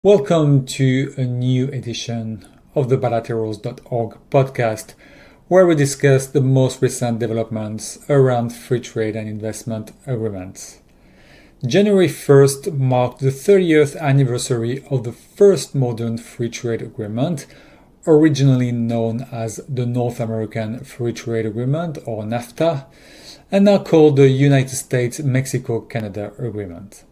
Welcome to a new edition of the bilaterals.org podcast, where we discuss the most recent developments around free trade and investment agreements. January 1st marked the 30th anniversary of the first modern free trade agreement, originally known as the North American Free Trade Agreement, or NAFTA, and now called the United States-Mexico-Canada Agreement.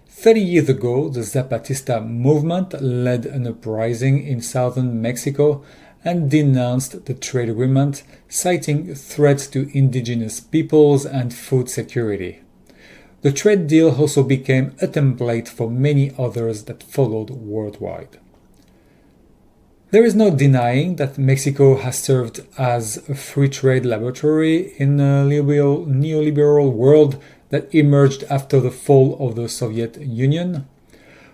30 years ago, the Zapatista movement led an uprising in southern Mexico and denounced the trade agreement, citing threats to indigenous peoples and food security. The trade deal also became a template for many others that followed worldwide. There is no denying that Mexico has served as a free trade laboratory in a neoliberal world that emerged after the fall of the Soviet Union.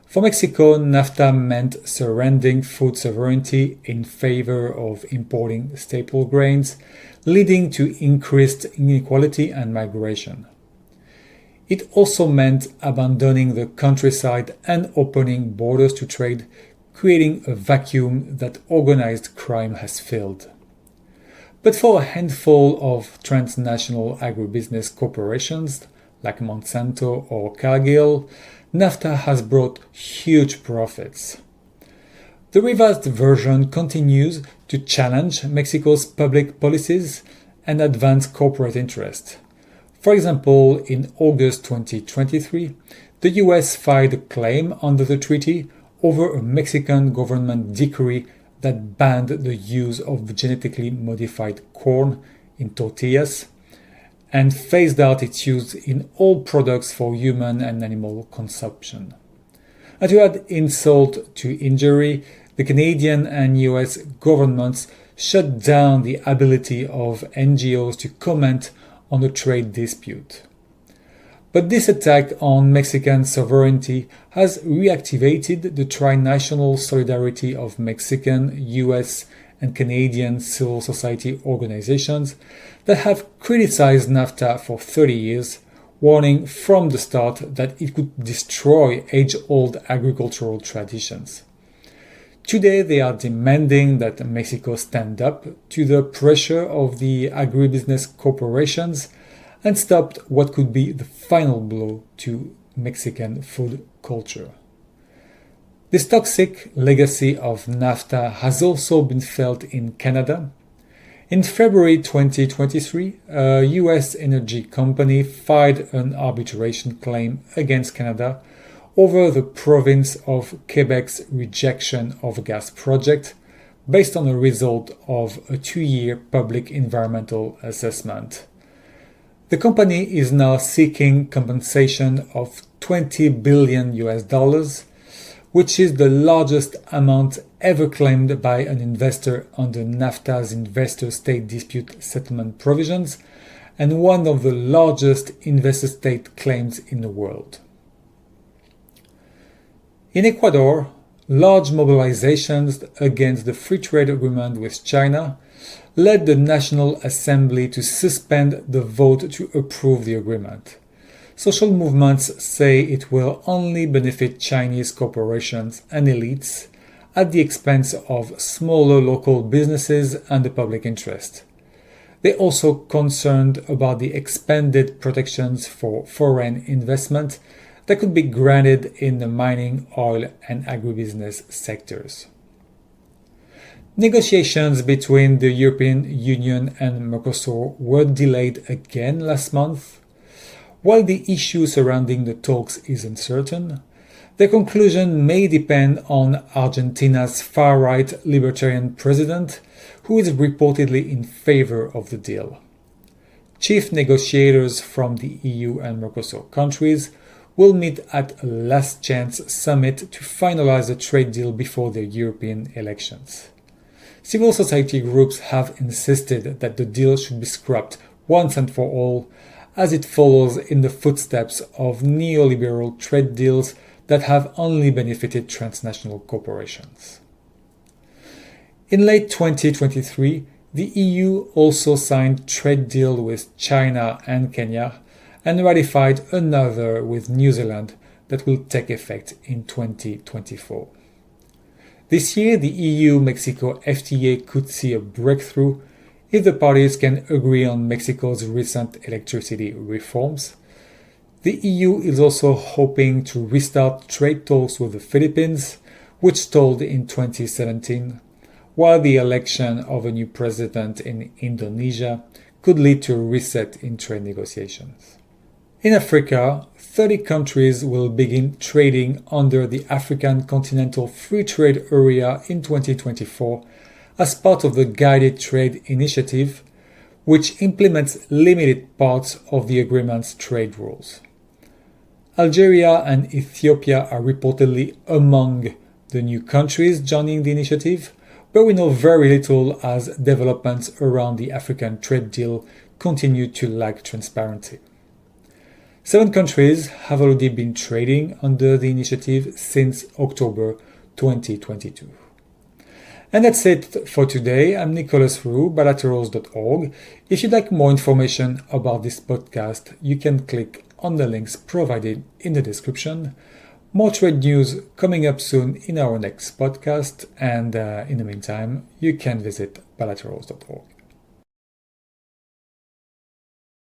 For Mexico, NAFTA meant surrendering food sovereignty in favor of importing staple grains, leading to increased inequality and migration. It also meant abandoning the countryside and opening borders to trade, creating a vacuum that organized crime has filled. But for a handful of transnational agribusiness corporations, like Monsanto or Cargill, NAFTA has brought huge profits. The revised version continues to challenge Mexico's public policies and advance corporate interest. For example, in August 2023, the US filed a claim under the treaty over a Mexican government decree that banned the use of genetically modified corn in tortillas and phased out its use in all products for human and animal consumption. And to add insult to injury, the Canadian and US governments shut down the ability of NGOs to comment on a trade dispute. But this attack on Mexican sovereignty has reactivated the trinational solidarity of Mexican, US, and Canadian civil society organizations that have criticized NAFTA for 30 years, warning from the start that it could destroy age-old agricultural traditions. Today, they are demanding that Mexico stand up to the pressure of the agribusiness corporations and stop what could be the final blow to Mexican food culture. This toxic legacy of NAFTA has also been felt in Canada. In February 2023, a US energy company filed an arbitration claim against Canada over the province of Quebec's rejection of a gas project based on a result of a 2-year public environmental assessment. The company is now seeking compensation of $20 billion, which is the largest amount ever claimed by an investor under NAFTA's investor-state dispute settlement provisions, and one of the largest investor-state claims in the world. In Ecuador, large mobilizations against the free trade agreement with China led the National Assembly to suspend the vote to approve the agreement. Social movements say it will only benefit Chinese corporations and elites at the expense of smaller local businesses and the public interest. They're also concerned about the expanded protections for foreign investment that could be granted in the mining, oil, and agribusiness sectors. Negotiations between the European Union and Mercosur were delayed again last month. While the issue surrounding the talks is uncertain, their conclusion may depend on Argentina's far-right libertarian president, who is reportedly in favor of the deal. Chief negotiators from the EU and Mercosur countries will meet at a last chance summit to finalize a trade deal before the European elections. Civil society groups have insisted that the deal should be scrapped once and for all, as it follows in the footsteps of neoliberal trade deals that have only benefited transnational corporations. In late 2023, the EU also signed trade deal with China and Kenya and ratified another with New Zealand, that will take effect in 2024. This year, the EU-Mexico FTA could see a breakthrough if the parties can agree on Mexico's recent electricity reforms. The EU is also hoping to restart trade talks with the Philippines, which stalled in 2017, while the election of a new president in Indonesia could lead to a reset in trade negotiations. In Africa, 30 countries will begin trading under the African Continental Free Trade Area in 2024 as part of the Guided Trade Initiative, which implements limited parts of the agreement's trade rules. Algeria and Ethiopia are reportedly among the new countries joining the initiative, but we know very little as developments around the African trade deal continue to lack transparency. 7 countries have already been trading under the initiative since October 2022. And that's it for today. I'm Nicholas Roux, bilaterals.org. If you'd like more information about this podcast, you can click on the links provided in the description. More trade news coming up soon in our next podcast, and in the meantime, you can visit bilaterals.org.